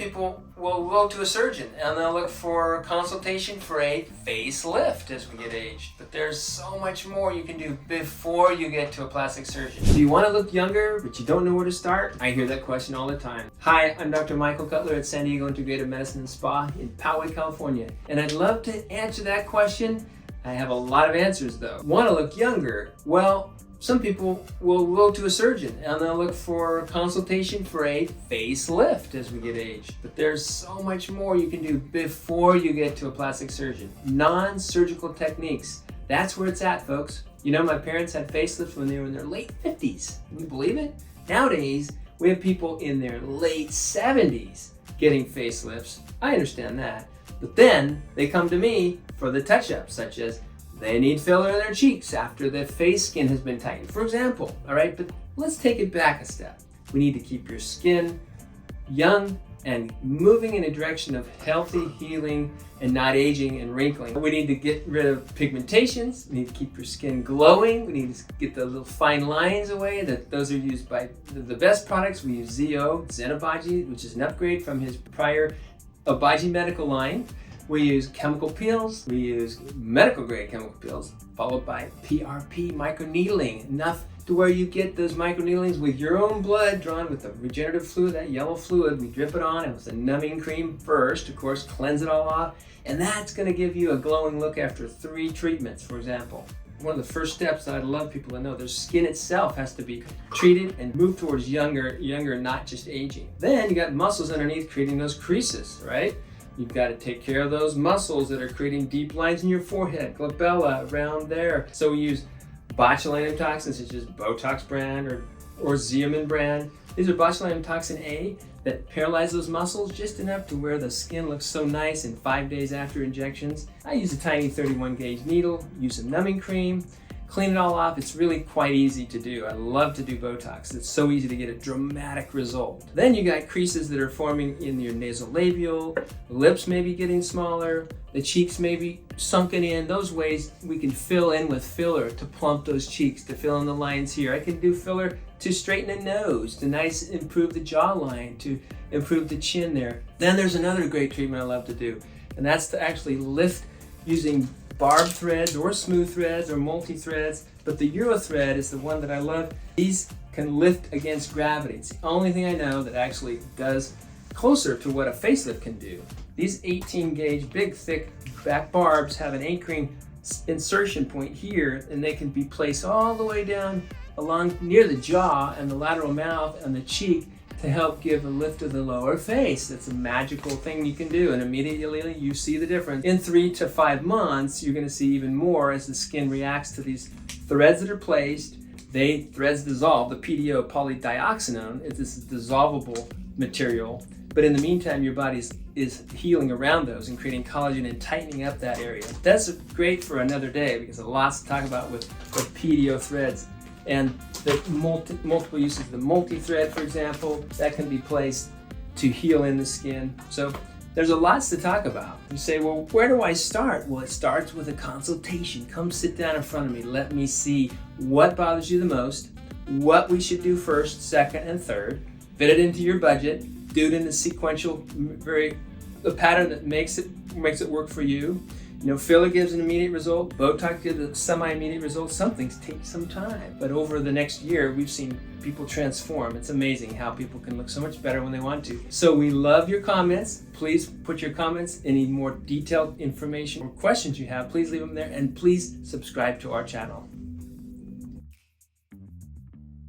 people will go to a surgeon and they'll look for a consultation for a facelift as we get aged. But there's so much more you can do before you get to a plastic surgeon. Do you want to look younger, but you don't know where to start? I hear that question all the time. Hi, I'm Dr. Michael Cutler at San Diego Integrated Medicine and Spa in Poway, California. And I'd love to answer that question. I have a lot of answers though. Want to look younger? Well, some people will go to a surgeon and they'll look for a consultation for a facelift as we get aged. But there's so much more you can do before you get to a plastic surgeon. Non-surgical techniques. That's where it's at, folks. You know, my parents had facelifts when they were in their late 50s. Can you believe it? Nowadays, we have people in their late 70s getting facelifts. I understand that. But then they come to me for the touch-ups, such as they need filler in their cheeks after the face skin has been tightened, for example. All right, but let's take it back a step. We need to keep your skin young and moving in a direction of healthy healing and not aging and wrinkling. We need to get rid of pigmentations. We need to keep your skin glowing. We need to get the little fine lines away. Those are used by the best products. We use Zen-Abaji, which is an upgrade from his prior Abaji medical line. We use chemical peels, we use medical grade chemical peels, followed by PRP microneedling, enough to where you get those microneedlings with your own blood drawn with the regenerative fluid, that yellow fluid. We drip it on, and with a numbing cream first, of course, cleanse it all off, and that's gonna give you a glowing look after 3 treatments, for example. One of the first steps that I'd love people to know, their skin itself has to be treated and move towards younger, not just aging. Then you got muscles underneath creating those creases, right? You've got to take care of those muscles that are creating deep lines in your forehead, glabella, around there. So we use botulinum toxins such as Botox brand or Xeomin brand. These are botulinum toxin A that paralyze those muscles just enough to where the skin looks so nice in 5 days after injections. I use a tiny 31 gauge needle, use a numbing cream, clean it all off. It's really quite easy to do. I love to do Botox. It's so easy to get a dramatic result. Then you got creases that are forming in your nasolabial, the lips may be getting smaller, the cheeks may be sunken in. Those ways we can fill in with filler to plump those cheeks, to fill in the lines here. I can do filler to straighten a nose, to improve the jawline, to improve the chin there. Then there's another great treatment I love to do, and that's to actually lift using barbed threads or smooth threads or multi-threads, but the eurothread is the one that I love. These can lift against gravity. It's the only thing I know that actually does closer to what a facelift can do. These 18 gauge big thick back barbs have an anchoring insertion point here, and they can be placed all the way down along near the jaw and the lateral mouth and the cheek to help give a lift to the lower face. That's a magical thing you can do, and immediately you see the difference. In 3 to 5 months, you're gonna see even more as the skin reacts to these threads that are placed. Threads dissolve. The PDO, polydioxanone, is this dissolvable material, but in the meantime, your body is healing around those and creating collagen and tightening up that area. That's great for another day because there's lots to talk about with PDO threads. And the multiple uses, the multi-thread, for example, that can be placed to heal in the skin. So there's a lots to talk about. You say, well, where do I start? Well, it starts with a consultation. Come sit down in front of me. Let me see what bothers you the most, what we should do first, second, and third. Fit it into your budget. Do it in a sequential, a pattern that makes it work for you. You know, filler gives an immediate result, Botox gives a semi-immediate result. Some things take some time, but over the next year, we've seen people transform. It's amazing how people can look so much better when they want to. So we love your comments. Please put your comments, any more detailed information or questions you have, please leave them there, and please subscribe to our channel.